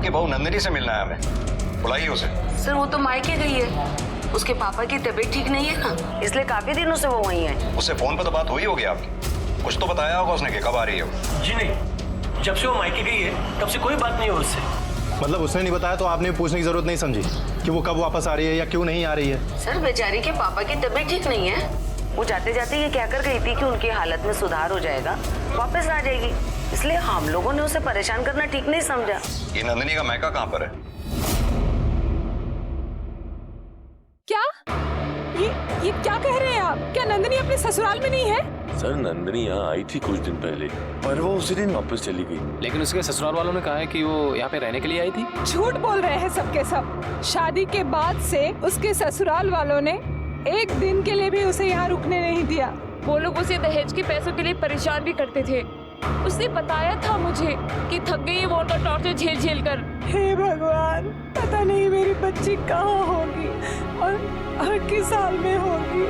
आपकी बहू नंदिनी से मिलना है हमें, बुलाइए उसे। सर वो तो मायके गई है, उसके पापा की तबीयत ठीक नहीं है ना, इसलिए काफी दिनों से वो वहीं है। उससे फोन पर तो बात हुई होगी आपकी, कुछ तो बताया होगा उसने कि कब आ रही है वो। जी नहीं, जब से वो मायके गई है तब से कोई बात नहीं हुई उससे। मतलब उसने नहीं बताया तो आपने पूछने की जरूरत नहीं समझी कि वो कब वापस आ रही है या क्यों नहीं आ रही है? सर बेचारी के पापा की तबीयत ठीक नहीं है, वो जाते जाते ये कहकर गई थी कि उनकी हालत में सुधार हो जाएगा, वापस आ जाएगी, इसलिए हम लोगों ने उसे परेशान करना ठीक नहीं समझा। ये नंदिनी का मायका कहाँ पर है? क्या? ये क्या कह रहे हैं आप? क्या नंदिनी अपने ससुराल में नहीं है? सर नंदिनी यहाँ आई थी कुछ दिन पहले, पर वो उसी दिन वापस चली गई। लेकिन उसके ससुराल वालों ने कहा है कि वो यहाँ पे रहने के लिए आई थी। झूठ बोल रहे हैं सबके सब। शादी के बाद से उसके ससुराल वालों ने एक दिन के लिए भी उसे यहाँ रुकने नहीं दिया। वो लोग उसे दहेज के पैसों के लिए परेशान भी करते थे। उसने बताया था मुझे कि थक गई है वो उनका टॉर्चर झेल झेल कर। हे भगवान, पता नहीं मेरी बच्ची कहाँ होगी और किस हाल में होगी।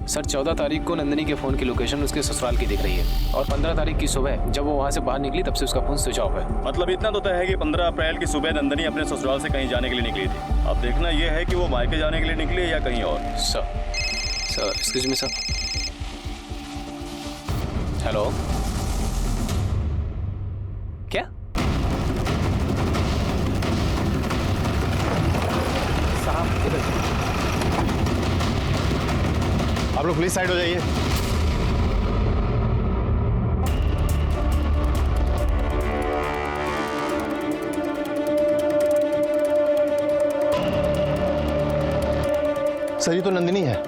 सर 14 तारीख को नंदिनी के फोन की लोकेशन उसके ससुराल की दिख रही है और 15 तारीख की सुबह जब वो वहाँ से बाहर निकली तब से उसका फोन स्विच ऑफ है। मतलब इतना तो तय है कि 15 अप्रैल की सुबह नंदिनी अपने ससुराल से कहीं जाने के लिए निकली थी। अब देखना यह है कि वो मायके जाने के लिए निकली है या कहीं और। Sir excuse me sir. Hello, क्या? साहब इधर, आप लोग प्लीज साइड हो जाइए। सर ये तो नंदिनी है,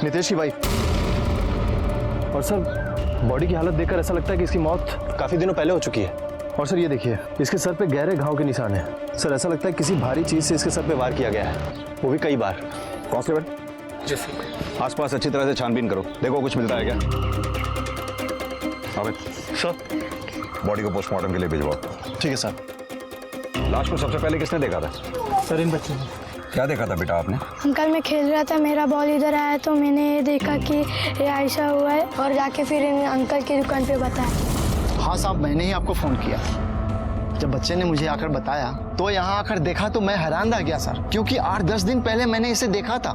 नितेश की वाइफ। और सर बॉडी की हालत देखकर ऐसा लगता है कि इसकी मौत काफी दिनों पहले हो चुकी है। और सर ये देखिए, इसके सर पे गहरे घाव के निशान हैं। सर ऐसा लगता है किसी भारी चीज से इसके सर पे वार किया गया है, वो भी कई बार। कांस्टेबल, आसपास अच्छी तरह से छानबीन करो, देखो कुछ मिलता है क्या। अबे सर बॉडी को पोस्टमार्टम के लिए भिजवाओ। ठीक है सर। लाश को सबसे पहले किसने देखा था? सर इन बच्चों ने। क्या देखा था बेटा आपने? अंकल मैं खेल रहा था, मेरा बॉल इधर आया तो मैंने ये देखा कि ये ऐसा हुआ है और जाके फिर इन अंकल की दुकान पे बताया। हाँ साहब, मैंने ही आपको फ़ोन किया। जब बच्चे ने मुझे आकर बताया तो यहाँ आकर देखा तो मैं हैरान रह गया सर, क्योंकि 8-10 दिन पहले मैंने इसे देखा था।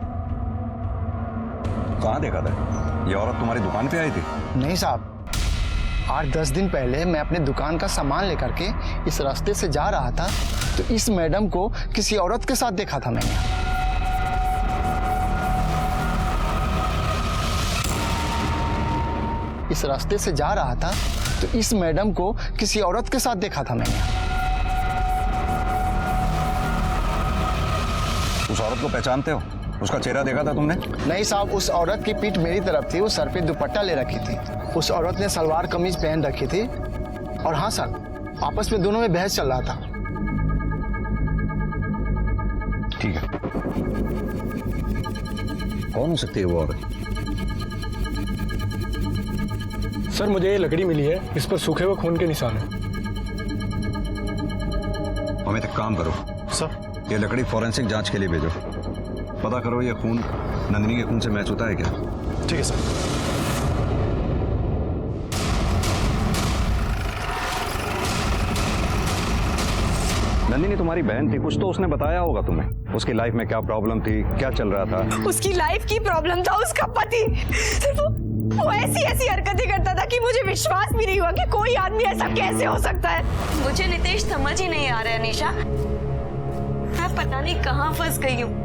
कहाँ देखा था? ये औरत तुम्हारी दुकान पे आई थी? नहीं साहब, 8-10 दिन पहले मैं अपने दुकान का सामान लेकर के इस रास्ते से जा रहा था तो इस मैडम को किसी औरत के साथ देखा था मैंने। इस रास्ते से जा रहा था तो इस मैडम को किसी औरत के साथ देखा था मैंने। उस औरत को पहचानते हो? उसका चेहरा देखा था तुमने? नहीं साहब, उस औरत की पीठ मेरी तरफ थी, वो सर पे दुपट्टा ले रखी थी। उस औरत ने सलवार कमीज पहन रखी थी और हाँ सर, आपस में दोनों में बहस चल रहा था। ठीक है, कौन हो सकती है वो औरत? सर मुझे ये लकड़ी मिली है, इस पर सूखे हुए खून के निशान है। हमें एक काम करो सर, ये लकड़ी फॉरेंसिक जांच के लिए भेजो, पता करो ये खून नंदिनी के खून से मैच होता है क्या। ठीक है सर। नंदिनी तुम्हारी बहन थी, कुछ तो उसने बताया होगा तुम्हें, उसकी लाइफ में क्या प्रॉब्लम थी, क्या चल रहा था। उसकी लाइफ की प्रॉब्लम था उसका पति। सिर्फ वो ऐसी हरकतें करता था कि मुझे विश्वास भी नहीं हुआ कि कोई आदमी ऐसा कैसे हो सकता है। मुझे नितेश समझ ही नहीं आ रहा है निशा, मैं पता नहीं कहाँ फंस गई हूँ।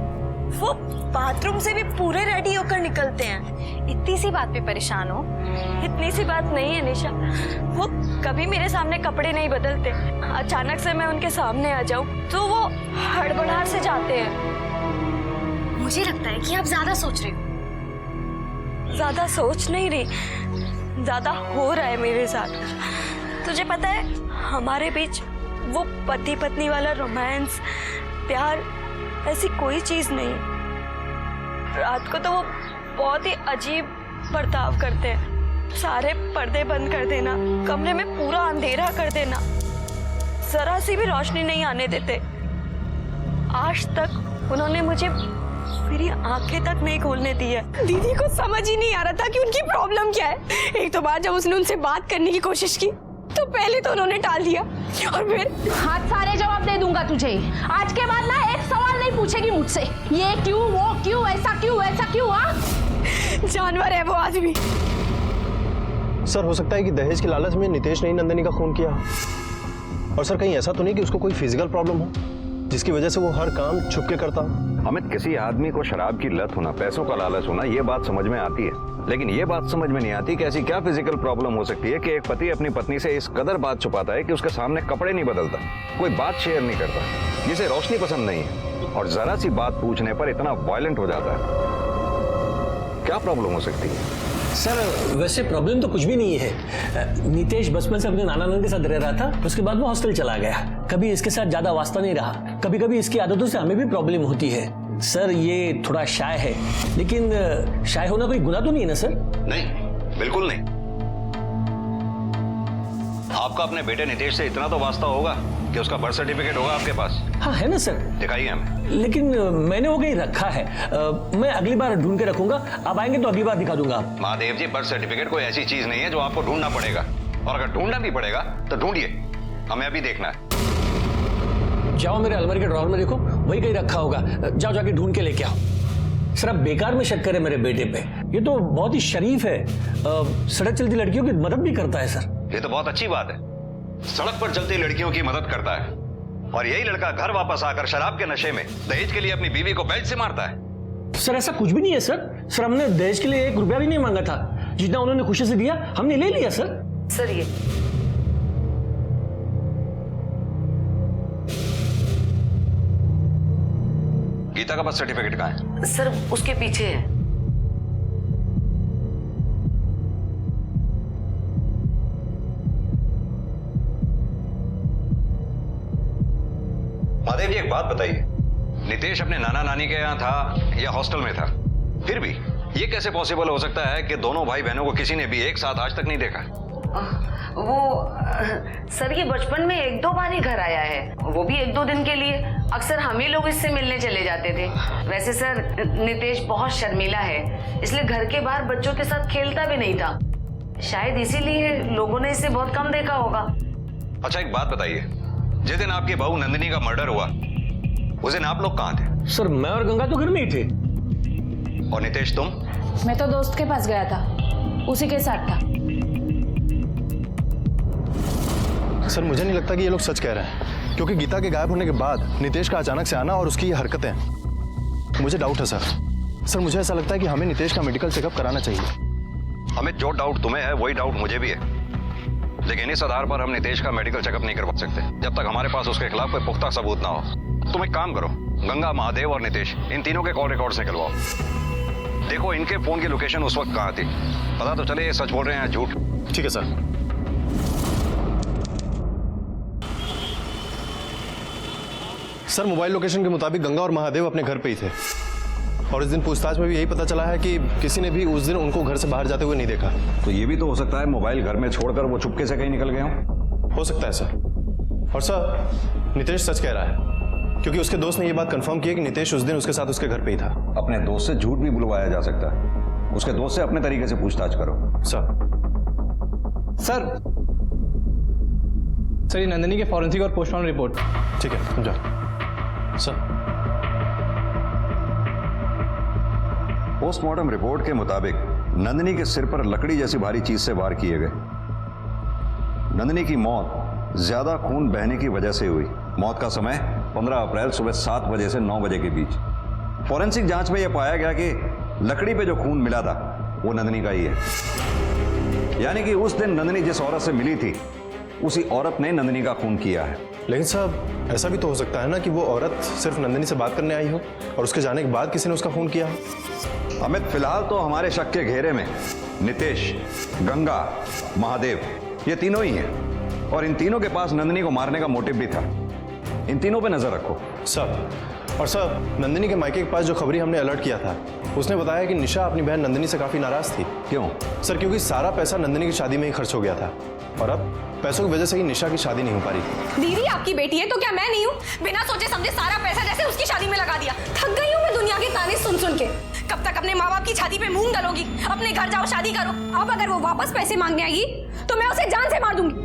वो बाथरूम से भी पूरे रेडी होकर निकलते हैं। इतनी सी बात पे परेशान हो? इतनी सी बात नहीं है निशा, वो कभी मेरे सामने कपड़े नहीं बदलते। अचानक से मैं उनके सामने आ जाऊं तो वो हड़बड़ाहट से जाते हैं। मुझे लगता है कि आप ज्यादा सोच रहे हो। ज्यादा सोच नहीं रही, ज्यादा हो रहा है मेरे साथ। तुझे पता है हमारे बीच वो पति पत्नी वाला रोमांस, प्यार, ऐसी कोई चीज नहीं। रात को तो वो बहुत ही अजीब बर्ताव करते हैं। सारे पर्दे बंद कर देना, कमरे में पूरा अंधेरा कर देना, जरा सी भी रोशनी नहीं आने देते। आज तक उन्होंने मुझे मेरी आंखें तक नहीं खोलने दी है। दीदी को समझ ही नहीं आ रहा था कि उनकी प्रॉब्लम क्या है। एक तो बार जब उसने उनसे बात करने की कोशिश की तो पहले तो उन्होंने टाल दिया और फिर हाथ सारे जवाब दे दूंगा तुझे। आज के बाद ना एक सवाल नहीं पूछेगी मुझसे, ये क्यों, वो क्यों, ऐसा क्यों, हाँ? जानवर है वो आदमी। सर हो सकता है कि दहेज के लालच में नितेश ने ही नंदिनी का खून किया। और सर कहीं ऐसा तो नहीं कि उसको कोई फिजिकल प्रॉब्लम हो जिसकी वजह से वो हर काम छुप के करता हो? अमित, किसी आदमी को शराब की लत होना, पैसों का लालच होना, ये बात समझ में आती है, लेकिन ये बात समझ में नहीं आती कि ऐसी क्या फिजिकल प्रॉब्लम हो सकती है कि एक पति अपनी पत्नी से इस कदर बात छुपाता है कि उसके सामने कपड़े नहीं बदलता, कोई बात शेयर नहीं करता, जिसे रोशनी पसंद नहीं है, और जरा सी बात पूछने पर इतना वायलेंट हो जाता है। क्या प्रॉब्लम हो सकती है? सर वैसे प्रॉब्लम तो कुछ भी नहीं है। नितेश बचपन से अपने नाना नानी के साथ रह रहा था, उसके बाद वो हॉस्टल चला गया। कभी इसके साथ ज्यादा वास्ता नहीं रहा। कभी कभी इसकी आदतों से हमें भी प्रॉब्लम होती है। सर ये थोड़ा शाय है, लेकिन शाय होना कोई गुनाह तो नहीं है ना सर? नहीं, बिल्कुल नहीं। आपका अपने बेटे नितेश से इतना तो वास्ता होगा कि उसका बर्थ सर्टिफिकेट होगा आपके पास? हाँ है ना सर। दिखाइए हमें। लेकिन मैंने वो कहीं रखा है, मैं अगली बार ढूंढ के रखूंगा। आप आएंगे तो अगली बार दिखा दूंगा। महादेव जी, बर्थ सर्टिफिकेट कोई ऐसी चीज नहीं है जो आपको ढूंढना पड़ेगा, और अगर ढूंढना भी पड़ेगा तो ढूंढिए, हमें अभी देखना है। जाओ मेरे अलमारी के ड्रॉअर में देखो, वही कहीं रखा होगा। जाओ जाके ढूंढ के लेके आओ। सर आप बेकार में शक करें मेरे बेटे पे, ये तो बहुत ही शरीफ है, सड़क चलती लड़कियों की मदद भी करता है सर। ये तो बहुत अच्छी बात है, सड़क पर चलती लड़कियों की मदद करता है, और यही लड़का घर वापस आकर शराब के नशे में दहेज के लिए अपनी बीवी को बेल्ट से मारता है। सर ऐसा कुछ भी नहीं है सर। सर हमने दहेज के लिए 1 रुपया भी नहीं मांगा था, जितना उन्होंने खुशी से दिया हमने ले लिया सर। सर ये गीता का बर्थ सर्टिफिकेट कहाँ है? सर उसके पीछे है। महादेव जी एक बात बताइए, नितेश अपने नाना नानी के यहाँ था या हॉस्टल में था? फिर भी ये कैसे पॉसिबल हो सकता है कि दोनों भाई बहनों को किसी ने भी एक साथ आज तक नहीं देखा? सर ये बचपन में 1-2 बार ही घर आया है, वो भी 1-2 दिन के लिए। अक्सर हम ही लोग इससे मिलने चले जाते थे। वैसे सर नितेश बहुत शर्मीला है, इसलिए घर के बाहर बच्चों के साथ खेलता भी नहीं था। शायद इसीलिए लोगों ने इसे बहुत कम देखा होगा। अच्छा एक बात बताइए, जिस दिन आपकी बहू नंदिनी का मर्डर हुआ उस दिन आप लोग कहाँ थे? सर मैं और गंगा तो घर में ही थे। और नितेश तुम? मैं तो दोस्त के पास गया था, उसी के साथ था। सर मुझे नहीं लगता कि ये लोग सच कह रहे हैं, क्योंकि गीता के गायब होने के बाद नितेश का अचानक से आना और उसकी ये हरकतें, मुझे डाउट है सर। सर मुझे ऐसा लगता है कि हमें नितेश का मेडिकल चेकअप कराना चाहिए। हमें जो डाउट तुम्हें है वही डाउट मुझे भी है, लेकिन इस आधार पर हम नितेश का मेडिकल चेकअप नहीं करवा सकते जब तक हमारे पास उसके खिलाफ कोई पुख्ता सबूत ना हो। तुम एक काम करो, गंगा, महादेव और नितेश इन तीनों के कॉल रिकॉर्ड्स निकलवाओ। देखो इनके फोन की लोकेशन उस वक्त कहाँ थी, पता तो चले ये सच बोल रहे हैं या झूठ। ठीक है सर। सर मोबाइल लोकेशन के मुताबिक गंगा और महादेव अपने घर पे ही थे, और इस दिन पूछताछ में भी यही पता चला है कि किसी ने भी उस दिन उनको घर से बाहर जाते हुए नहीं देखा। तो ये भी तो हो सकता है मोबाइल घर में छोड़कर वो चुपके से कहीं निकल गए हो सकता है सर। और सर नितेश सच कह रहा है, क्योंकि उसके दोस्त ने ये बात कंफर्म की है कि नितेश उस दिन उसके साथ उसके घर पे ही था। अपने दोस्त से झूठ भी बुलवाया जा सकता है, उसके दोस्त से अपने तरीके से पूछताछ करो। सर ये नंदिनी के फॉरेंसिक और पोस्टमार्टम रिपोर्ट। ठीक है जाओ सर। पोस्टमार्टम रिपोर्ट के मुताबिक नंदिनी के सिर पर लकड़ी जैसी भारी चीज से वार किए गए। नंदिनी की मौत ज्यादा खून बहने की वजह से हुई। मौत का समय 15 अप्रैल सुबह 7 बजे से 9 बजे के बीच। फॉरेंसिक जांच में यह पाया गया कि लकड़ी पे जो खून मिला था वो नंदिनी का ही है, यानी कि उस दिन नंदिनी जिस औरत से मिली थी उसी औरत ने नंदिनी का खून किया है। लेकिन साहब ऐसा भी तो हो सकता है ना कि वो औरत सिर्फ नंदिनी से बात करने आई हो और उसके जाने के बाद किसी ने उसका खून किया हो। अमित फिलहाल तो हमारे शक के घेरे में नितेश, गंगा, महादेव ये तीनों ही हैं, और इन तीनों के पास नंदिनी को मारने का मोटिव भी था। इन तीनों पे नजर रखो सब। और सब नंदिनी के मायके के पास जो खबरी हमने अलर्ट किया था उसने बताया कि निशा अपनी बहन नंदिनी से काफी नाराज थी। क्यों? सर क्योंकि सारा पैसा नंदिनी की शादी में ही खर्च हो गया था, और अब पैसों की वजह से ही निशा की शादी नहीं हो पा रही थी। दीदी आपकी बेटी है तो क्या मैं नहीं हूँ? बिना सोचे समझे सारा पैसा जैसे उसकी शादी में लगा दिया। थक गई हूँ मैं दुनिया के ताने सुन सुन के। कब तक अपने माँ बाप की छाती पे मूंग डालोगी? अपने घर जाओ, शादी करो। अब अगर वो वापस पैसे मांगने आएगी तो मैं उसे जान से मार दूंगी।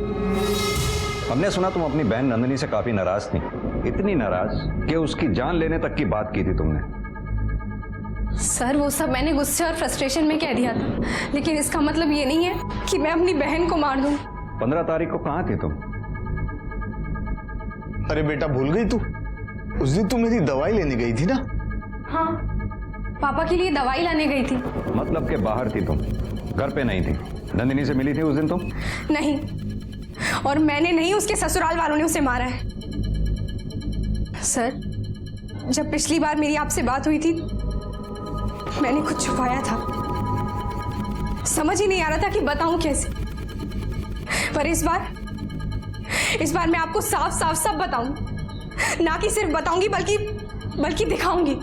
हमने सुना तुम अपनी बहन नंदिनी से काफी नाराज थी, इतनी नाराज कि उसकी जान लेने तक की बात की थी तुमने। सर वो सब मैंने गुस्से और फ्रस्ट्रेशन में कह दिया था, लेकिन इसका मतलब ये नहीं है कि मैं अपनी बहन को मार दूं। 15 तारीख को कहाँ थी तुम? अरे बेटा भूल गई तू? उस दिन तू मेरी दवाई लेने गई थी ना? हाँ, पापा के लिए दवाई लाने गई थी। मतलब के बाहर थी तुम, घर पे नहीं थी। नंदिनी से मिली थी उस दिन तुम? नहीं, और मैंने नहीं, उसके ससुराल वालों ने उसे मारा है। सर, जब पिछली बार मेरी आपसे बात हुई थी मैंने कुछ छुपाया था, समझ ही नहीं आ रहा था कि बताऊं कैसे। पर इस बार मैं आपको साफ साफ सब बताऊं, ना कि सिर्फ बताऊंगी बल्कि दिखाऊंगी।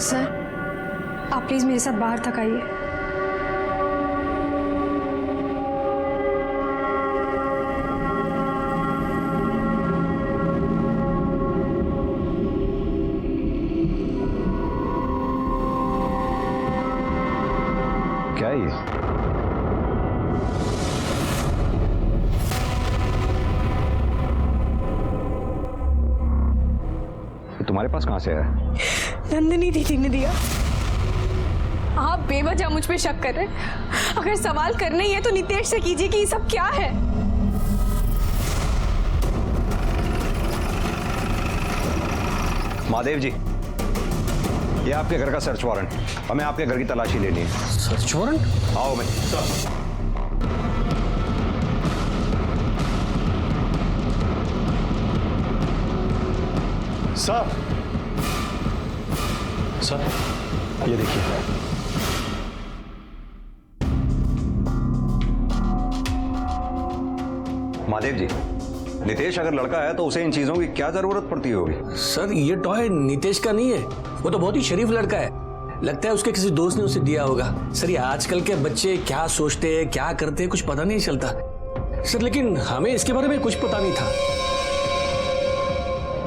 सर, आप प्लीज मेरे साथ बाहर तक आइए। क्या है ये? तुम्हारे पास कहां से आया? नंदिनी दीदी ने दिया। आप बेवजह मुझ पे शक कर रहे हैं। अगर सवाल करने ही है तो नितेश से कीजिए कि ये सब क्या है। महादेव जी, ये आपके घर का सर्च वारंट, हमें आपके घर की तलाशी लेनी है। Search warrant? आओ मैं। सर, ये देखिए। महादेव जी, नितेश अगर लड़का है तो उसे इन चीजों की क्या जरूरत पड़ती होगी? सर ये टॉय नितेश का नहीं है, वो तो बहुत ही शरीफ लड़का है। लगता है उसके किसी दोस्त ने उसे दिया होगा। सर ये आजकल के बच्चे क्या सोचते हैं क्या करते हैं कुछ पता नहीं चलता सर, लेकिन हमें इसके बारे में कुछ पता नहीं था।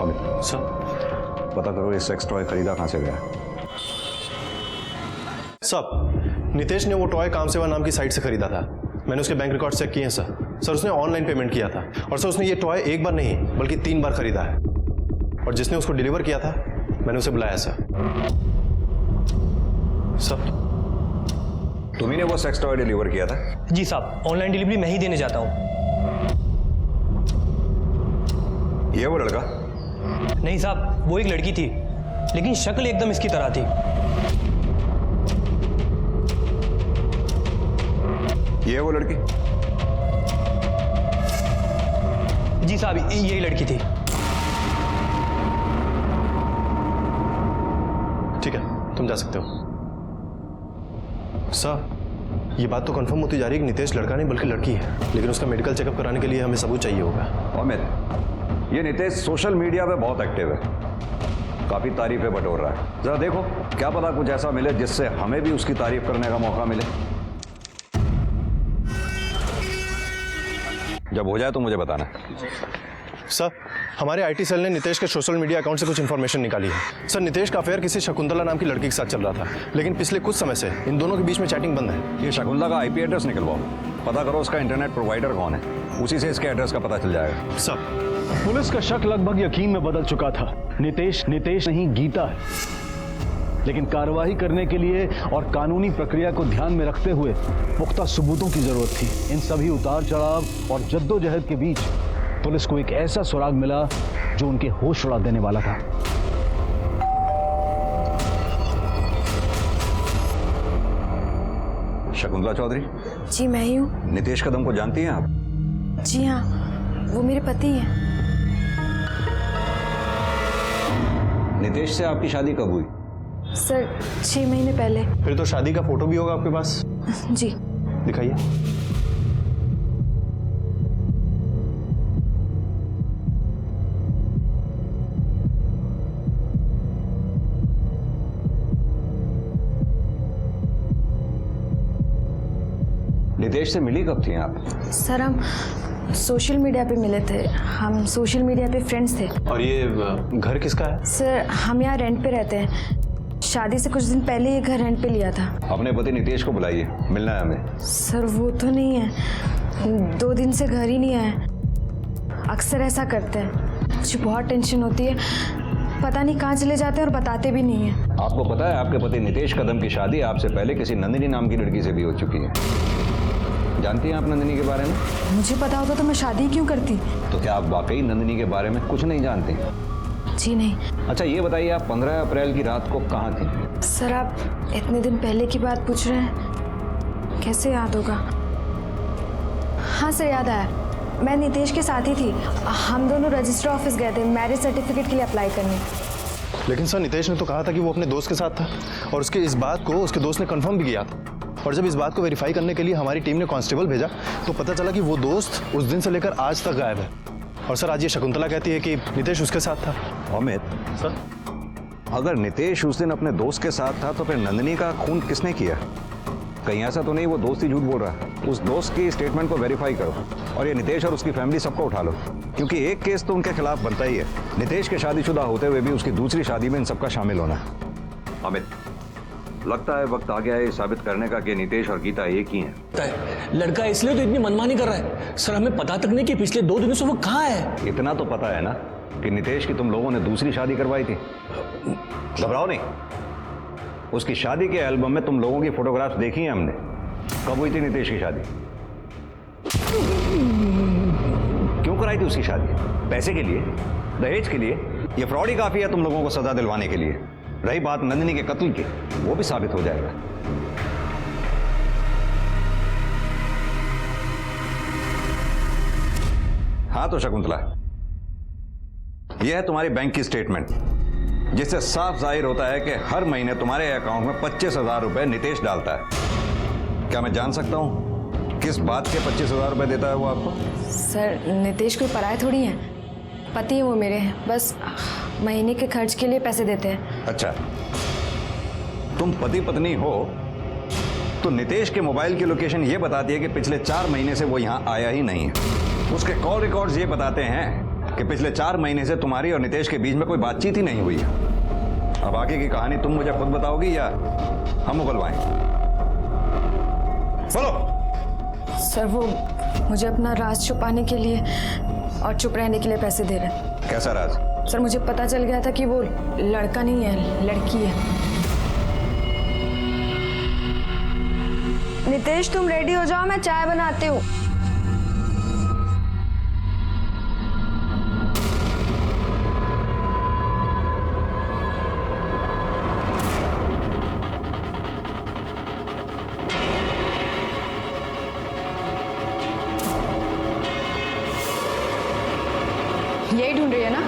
अमित सर, पता करो ये सेक्स टॉय खरीदा कहां से गया? सब नितेश ने वो टॉय कामसेवा नाम की साइट से खरीदा था। मैंने उसके बैंक रिकॉर्ड चेक किए हैं सर। सर उसने ऑनलाइन पेमेंट किया था, और सर उसने ये टॉय एक बार नहीं बल्कि 3 बार खरीदा है। और जिसने उसको डिलीवर किया था मैंने उसे बुलाया सर। सर, तुम्ही ने वो सेक्स टॉय डिलीवर किया था? जी साहब, ऑनलाइन डिलीवरी मैं ही देने जाता हूँ। ये वो लड़का? नहीं साहब, वो एक लड़की थी, लेकिन शक्ल एकदम इसकी तरह थी। ये वो लड़की? जी साहब, यही लड़की थी। ठीक है, तुम जा सकते हो। सर, ये बात तो कंफर्म होती जा रही है कि नितेश लड़का नहीं बल्कि लड़की है, लेकिन उसका मेडिकल चेकअप कराने के लिए हमें सबूत चाहिए होगा। अमित, ये नितेश सोशल मीडिया पे बहुत एक्टिव है, काफी तारीफें बटोर रहा है। जरा देखो, क्या पता कुछ ऐसा मिले जिससे हमें भी उसकी तारीफ करने का मौका मिले। जब हो जाए तो मुझे बताना। सर, हमारे आईटी सेल ने नितेश के सोशल मीडिया अकाउंट से कुछ इन्फॉर्मेशन निकाली है। सर, नितेश का अफेयर किसी शकुंतला नाम की लड़की के साथ चल रहा था, लेकिन पिछले कुछ समय से इन दोनों के बीच में चैटिंग बंद है। ये शकुंतला का आईपी एड्रेस निकलवाओ, पता करो उसका इंटरनेट प्रोवाइडर कौन है, उसी से इसके एड्रेस का पता चल जाएगा। सर, पुलिस का शक लगभग यकीन में बदल चुका था। नितेश नहीं गीता है, लेकिन कार्रवाई करने के लिए और कानूनी प्रक्रिया को ध्यान में रखते हुए पुख्ता सबूतों की जरूरत थी। इन सभी उतार चढ़ाव और जद्दोजहद के बीच पुलिस को एक ऐसा सुराग मिला जो उनके होश उड़ा देने वाला था। शकुंतला चौधरी? जी मैं ही हूँ। नितेश कदम को जानती हैं आप? जी हाँ, वो मेरे पति हैं। नितेश से आपकी शादी कब हुई? सर 6 महीने पहले। फिर तो शादी का फोटो भी होगा आपके पास? जी। दिखाइए। नितेश से मिली कब थी आप? सर हम सोशल मीडिया पे मिले थे, हम सोशल मीडिया पे फ्रेंड्स थे। और ये घर किसका है? सर हम यहाँ रेंट पे रहते हैं, शादी से कुछ दिन पहले ये घर रेंट पे लिया था। अपने पति नितेश को बुलाइए, मिलना है हमें। सर वो तो नहीं है, 2 दिन से घर ही नहीं आया। अक्सर ऐसा करते हैं, मुझे बहुत टेंशन होती है, पता नहीं कहाँ चले जाते हैं और बताते भी नहीं है। आपको पता है आपके पति नितेश कदम की शादी आपसे पहले किसी नंदिनी नाम की लड़की से भी हो चुकी है। जानती हैं आप नंदिनी के बारे में? मुझे पता होता तो मैं शादी क्यों करती। तो क्या आप वाकई नंदिनी के बारे में कुछ नहीं जानते? जी नहीं। अच्छा ये बताइए, आप 15 अप्रैल की रात को कहाँ थी? सर आप इतने दिन पहले की बात पूछ रहे हैं, कैसे याद होगा? हाँ सर याद आया, मैं नितेश के साथ ही थी। हम दोनों रजिस्टर ऑफिस गए थे मैरिज सर्टिफिकेट के लिए अप्लाई करने। लेकिन सर नितेश ने तो कहा था कि वो अपने दोस्त के साथ था, और उसके इस बात को उसके दोस्त ने कंफर्म भी किया था। और जब इस बात को वेरीफाई करने के लिए हमारी टीम ने कांस्टेबल भेजा तो पता चला कि वो दोस्त उस दिन से लेकर आज तक गायब है। और सर आज ये शकुंतला कहती है कि नितेश उसके साथ था। अमित सर, अगर नितेश उस दिन अपने दोस्त के साथ था तो फिर नंदिनी का खून किसने किया? कहीं ऐसा तो नहीं वो दोस्त ही झूठ बोल रहा है? उस दोस्त की स्टेटमेंट को वेरीफाई करो और ये नितेश और उसकी फैमिली सबको उठा लो, क्योंकि एक केस तो उनके खिलाफ बनता ही है। नितेश के शादीशुदा होते हुए भी उसकी दूसरी शादी में इन सबका शामिल होना। अमित लगता है वक्त आ गया है साबित करने का कि नितेश और गीता एक ही हैं। लड़का इसलिए तो इतनी मनमानी कर रहा है। सर हमें पता तक नहीं कि पिछले 2 दिनों से वो कहाँ है। इतना तो पता है ना कि नितेश की तुम लोगों ने दूसरी शादी करवाई थी। घबराओ नहीं, उसकी शादी के एल्बम में तुम लोगों की फोटोग्राफ्स देखी हैं हमने। कब हुई थी नितेश की शादी? क्यों कराई थी उसकी शादी? पैसे के लिए? दहेज के लिए? ये फ्रॉड ही काफी है तुम लोगों को सजा दिलवाने के लिए। रही बात नंदिनी के कत्ल की, वो भी साबित हो जाएगा। हाँ तो शकुंतला, यह है तुम्हारी बैंक की स्टेटमेंट, जिससे साफ जाहिर होता है कि हर महीने तुम्हारे अकाउंट में 25,000 रुपए नितेश डालता है। क्या मैं जान सकता हूं किस बात के 25,000 रुपए देता है वो आपको? सर नितेश कोई पराये थोड़ी है, पति है वो मेरे, बस महीने के खर्च के लिए पैसे देते हैं। अच्छा, तुम पति पत्नी हो तो नितेश के मोबाइल की लोकेशन ये बताती है कि पिछले 4 महीने से वो यहाँ आया ही नहीं है। उसके कॉल रिकॉर्ड्स ये बताते हैं कि पिछले 4 महीने से तुम्हारी और नितेश के बीच में कोई बातचीत ही नहीं हुई है। अब आगे की कहानी तुम मुझे खुद बताओगी या हम उगलवाएं? बोलो। सर वो मुझे अपना राज छुपाने के लिए और चुप रहने के लिए पैसे दे रहे हैं। कैसा राज? सर मुझे पता चल गया था कि वो लड़का नहीं है, लड़की है। नितेश तुम रेडी हो जाओ, मैं चाय बनाती हूँ। यही ढूंढ रही है ना?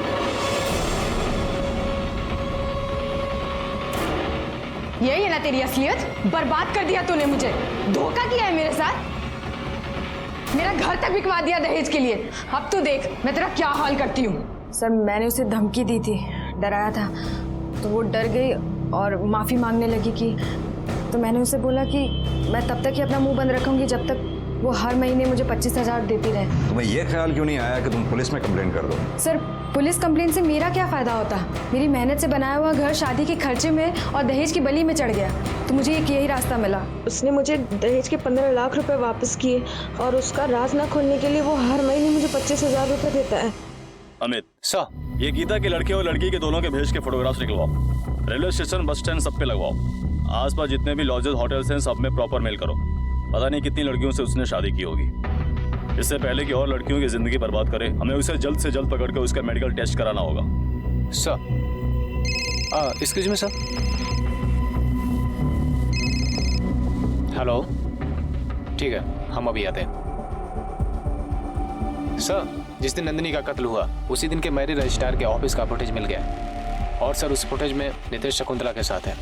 यही है ना तेरी असलियत? बर्बाद कर दिया तूने मुझे, धोखा किया है मेरे साथ, मेरा घर तक बिकवा दिया दहेज के लिए। अब तू देख मैं तेरा क्या हाल करती हूँ। सर मैंने उसे धमकी दी थी, डराया था, तो वो डर गई और माफी मांगने लगी कि, तो मैंने उसे बोला कि मैं तब तक ही अपना मुंह बंद रखूंगी जब तक वो हर महीने मुझे 25,000 देती रहे। तुम्हें यह ख्याल क्यों नहीं आया कि तुम पुलिस में कंप्लेंट कर दो? सर पुलिस कंप्लेंट से मेरा क्या फायदा होता? मेरी मेहनत से बनाया हुआ घर शादी के खर्चे में और दहेज की बली में चढ़ गया, तो मुझे एक यही रास्ता मिला। उसने मुझे दहेज के 15 लाख रुपए वापस किए और उसका राज न खोलने के लिए वो हर महीने मुझे 25,000 रुपए देता है। अमित सर, ये गीता के लड़के और लड़की के दोनों के भेज के फोटोग्राफ्स निकलवाओ। रेलवे स्टेशन, बस स्टैंड सब पे लगवाओ। आसपास जितने भी लॉजेस, होटल्स हैं सब में प्रॉपर मेल करो। पता नहीं कितनी लड़कियों से उसने शादी की होगी। इससे पहले कि और लड़कियों की जिंदगी बर्बाद करे, हमें उसे जल्द से जल्द पकड़ कर उसका मेडिकल टेस्ट कराना होगा। Sir excuse me sir. Hello, ठीक है हम अभी आते हैं। सर जिस दिन नंदिनी का कत्ल हुआ उसी दिन के मैरिज रजिस्ट्रार के ऑफिस का फुटेज मिल गया और सर उस फुटेज में नितेश शकुंतला के साथ है।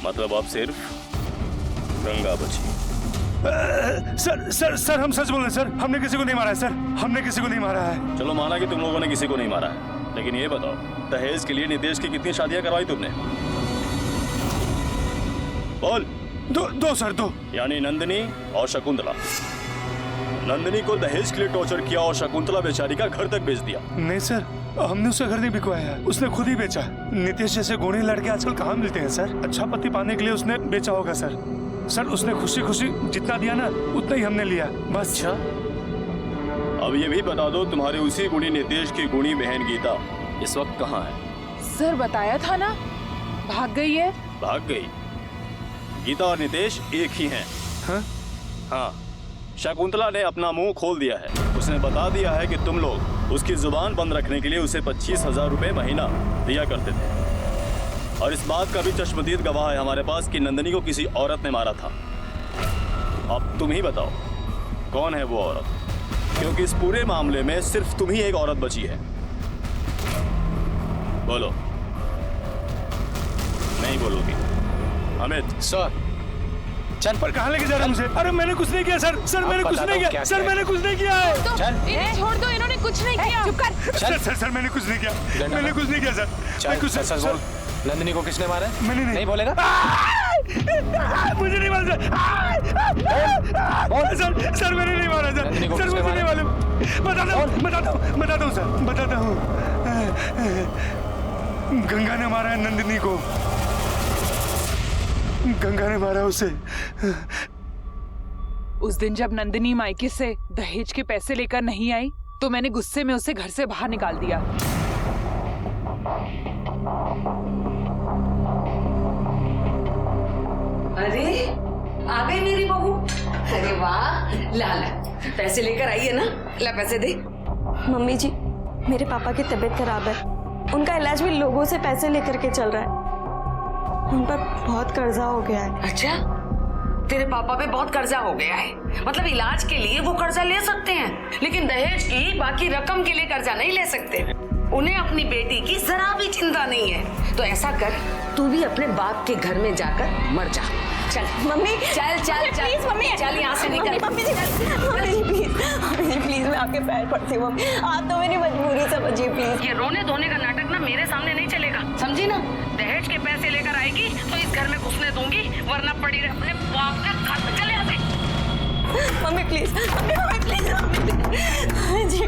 मतलब आप सिर्फ गंगा बची। सर सर सर हम सच बोल रहे हैं सर, हमने किसी को नहीं मारा है सर, हमने किसी को नहीं मारा है। चलो माना कि तुम लोगों ने किसी को नहीं मारा है, लेकिन ये बताओ दहेज के लिए नितेश की कितनी शादियां करवाई तुमने? बोल। दो सर, 2। यानी नंदिनी और शकुंतला। नंदिनी को दहेज के लिए टॉर्चर किया और शकुंतला बेचारी का घर तक भेज दिया। नहीं सर, हमने उसका घर नहीं बिकवाया, उसने खुद ही बेचा। नितेश जैसे गुणी लड़के आजकल कहाँ मिलते हैं सर? अच्छा पति पाने के लिए उसने बेचा होगा सर। सर उसने खुशी खुशी जितना दिया ना उतना ही हमने लिया बस। अच्छा, अब ये भी बता दो तुम्हारे उसी गुणी नितेश की गुणी बहन गीता इस वक्त कहाँ है? सर बताया था ना, भाग गई है। भाग गई? गीता और नितेश एक ही हैं। हाँ, शकुंतला ने अपना मुंह खोल दिया है। उसने बता दिया है कि तुम लोग उसकी जुबान बंद रखने के लिए उसे 25,000 रुपए महीना दिया करते थे। और इस बात का भी चश्मदीद गवाह है हमारे पास कि नंदिनी को किसी औरत ने मारा था। अब तुम ही बताओ कौन है वो औरत, क्योंकि इस पूरे मामले में सिर्फ तुम ही एक औरत बची है। बोलो। नहीं बोलोगी? अमित। सर चल पर कहाँ लेके जा रहे हैं मुझे? अरे मैंने कुछ नहीं किया सर, सर मैंने कुछ नहीं किया, सर मैंने कुछ नहीं किया है। चल इन्हें छोड़ दो, इन्होंने कुछ नहीं किया। चुप कर। सर सर सर मैंने कुछ नहीं किया, मैंने कुछ नहीं किया सर। चल कुछ सच बोल, नंदिनी को किसने मारा है? मैंने नहीं बोलेगा? मुझे नहीं मारा सर, सर मैंने नहीं मारा सर, सर मुझे नहीं मालूम। बताता हूँ सर, बताता हूँ। गंगा ने मारा है नंदिनी को, गंगा ने मारा उसे। उस दिन जब नंदिनी मायके से दहेज के पैसे लेकर नहीं आई तो मैंने गुस्से में उसे घर से बाहर निकाल दिया। अरे आ गई मेरी बहू। अरे वाह, ला पैसे लेकर आई है ना, ला पैसे दे। मम्मी जी, मेरे पापा की तबीयत खराब है, उनका इलाज भी लोगों से पैसे लेकर के चल रहा है। उन पर बहुत कर्जा हो गया है। अच्छा, तेरे पापा पे बहुत कर्जा हो गया है? मतलब इलाज के लिए वो कर्जा ले सकते हैं, लेकिन दहेज की बाकी रकम के लिए कर्जा नहीं ले सकते। उन्हें अपनी बेटी की जरा भी चिंता नहीं है। तो ऐसा कर, तू भी अपने बाप के घर में जाकर मर जा। चल मम्मी, चल चल चल, प्लीज मम्मी, चल यहाँ से निकल। मम्मी जी प्लीज, मैं आपके पैर पड़ती हूँ। आप तो मेरी मजबूरी समझिए प्लीज। ये रोने धोने का नाटक ना मेरे सामने नहीं चलेगा, समझी ना? दहेज के पैसे लेकर आएगी तो इस घर में घुसने दूंगी, वरना पड़ी रहे अपने बाप के घर में। चले आते। मम्मी प्लीज, मम्मी प्लीज जी।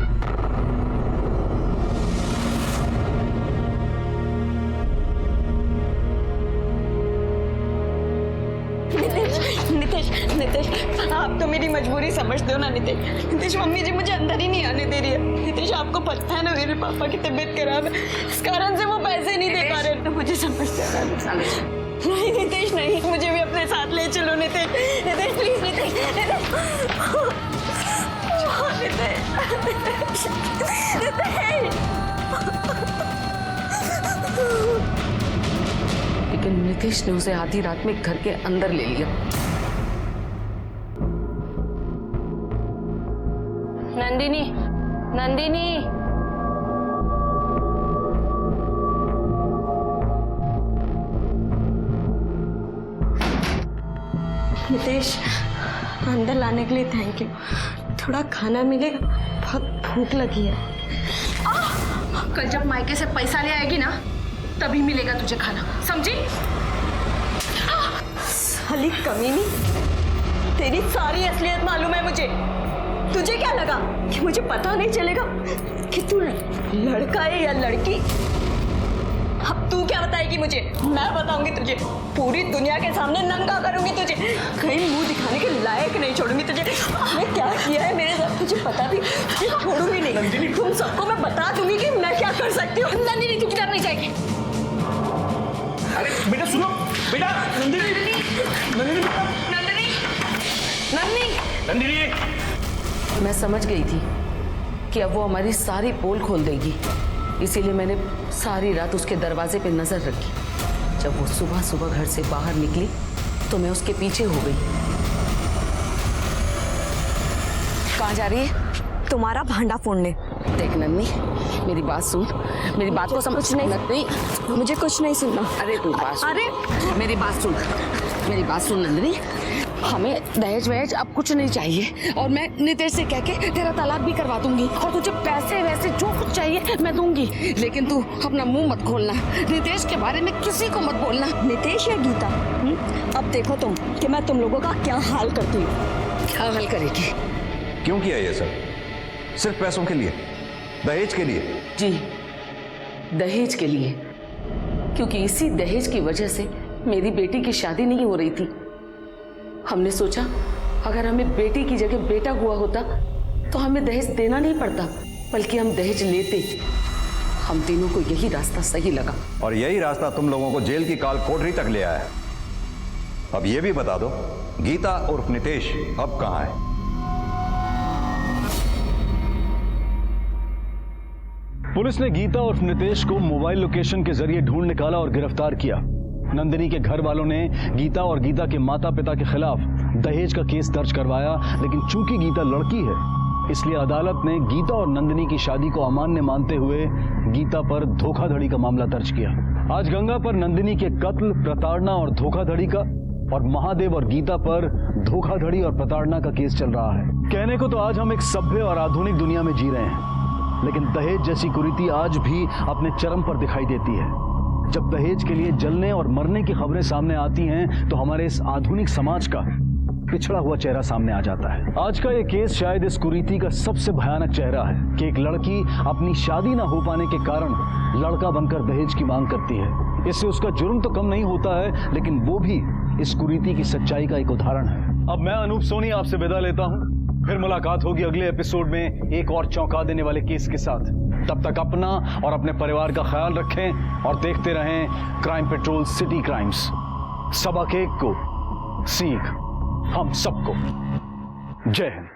नितेश, नितेश, आप तो मेरी मजबूरी समझते हो ना नितेश। नितेश, मम्मी जी मुझे अंदर ही नहीं आने दे रही है। नितेश, आपको पता है ना मेरे पापा की तबीयत खराब है, इस कारण से वो पैसे नहीं दे पा रहे। तो मुझे समझते हो ना? नहीं नितेश नहीं, मुझे भी अपने साथ ले चलो नितेश। नितेश प्लीज, नितेश, नितेश, लेकिन नितेश ने उसे आधी रात में घर के अंदर ले लिया। नंदिनी, नंदिनी, नितेश, अंदर लाने के लिए थैंक यू। थोड़ा खाना मिलेगा? बहुत भूख लगी है। कल जब मायके से पैसा ले आएगी ना तभी मिलेगा तुझे खाना, समझी? साली कमीनी, तेरी सारी असलियत मालूम है मुझे। तुझे क्या लगा कि मुझे पता नहीं चलेगा कि तू लड़का है या लड़की? अब तू क्या बताएगी मुझे? मैं बताऊंगी तुझे, पूरी दुनिया के सामने नंगा करूंगी तुझे, कहीं मुंह दिखाने के लायक नहीं छोड़ूंगी तुझे। मैं क्या किया है मेरे साथ तुझे पता भी, तुझे छोड़ूंगी नहीं। तुम सबको मैं बता दूंगी कि मैं क्या कर सकती हूँ। नंदिनी तू किधर नहीं जाएगी? अरे बेटा सुनो, बेटा नंदिनी, नंदिनी, नंदिनी, नंदिनी, नंदिनी। मैं समझ गई थी कि अब वो हमारी सारी पोल खोल देगी, इसीलिए मैंने सारी रात उसके दरवाजे पे नजर रखी। जब वो सुबह सुबह घर से बाहर निकली तो मैं उसके पीछे हो गई। कहाँ जा रही है? तुम्हारा भांडा फोड़ने। देख नन्नी, मेरी बात सुन, मेरी बात को समझ। नहीं, मुझे कुछ नहीं सुनना। अरे तू बात सुन। अरे मेरी बात सुन, मेरी बात सुन नंदिनी, हमें दहेज वहेज अब कुछ नहीं चाहिए, और मैं नितेश से कह के तेरा तलाक भी करवा दूंगी, और तुझे पैसे वैसे जो कुछ चाहिए मैं दूंगी, लेकिन तू अपना मुंह मत खोलना, नितेश के बारे में किसी को मत बोलना। नितेश या गीता? अब देखो तुम कि मैं तुम लोगों का क्या हाल करती हूँ। क्या हाल करेगी? क्यों किया ये सब? सिर्फ पैसों के लिए, दहेज के लिए? जी, दहेज के लिए। क्योंकि इसी दहेज की वजह से मेरी बेटी की शादी नहीं हो रही थी। हमने सोचा अगर हमें बेटी की जगह बेटा हुआ होता तो हमें दहेज देना नहीं पड़ता, बल्कि हम दहेज लेते। हम तीनों को यही रास्ता सही लगा। और यही रास्ता तुम लोगों को जेल की काल कोठरी तक ले आया है। अब ये भी बता दो, गीता उर्फ नितेश अब कहां है? पुलिस ने गीता उर्फ नितेश को मोबाइल लोकेशन के जरिए ढूंढ निकाला और गिरफ्तार किया। नंदिनी के घर वालों ने गीता और गीता के माता पिता के खिलाफ दहेज का केस दर्ज करवाया, लेकिन चूंकि गीता लड़की है इसलिए अदालत ने गीता और नंदिनी की शादी को अमान्य मानते हुए गीता पर धोखाधड़ी का मामला दर्ज किया। आज गंगा पर नंदिनी के कत्ल, प्रताड़ना और धोखाधड़ी का, और महादेव और गीता पर धोखाधड़ी और प्रताड़ना का केस चल रहा है। कहने को तो आज हम एक सभ्य और आधुनिक दुनिया में जी रहे हैं, लेकिन दहेज जैसी कुरीति आज भी अपने चरम पर दिखाई देती है। जब दहेज के लिए जलने और मरने की खबरें सामने आती हैं तो हमारे इस आधुनिक समाज का पिछड़ा हुआ चेहरा सामने आ जाता है। आज का ये केस शायद इस कुरीति का सबसे भयानक चेहरा है कि एक लड़की अपनी शादी ना हो पाने के कारण लड़का बनकर दहेज की मांग करती है। इससे उसका जुर्म तो कम नहीं होता है, लेकिन वो भी इस कुरीति की सच्चाई का एक उदाहरण है। अब मैं अनूप सोनी आपसे विदा लेता हूँ। फिर मुलाकात होगी अगले एपिसोड में एक और चौंका देने वाले केस के साथ। तब तक अपना और अपने परिवार का ख्याल रखें और देखते रहें क्राइम पेट्रोल सिटी क्राइम्स। सबक एक को सीख हम सबको। जय हिंद।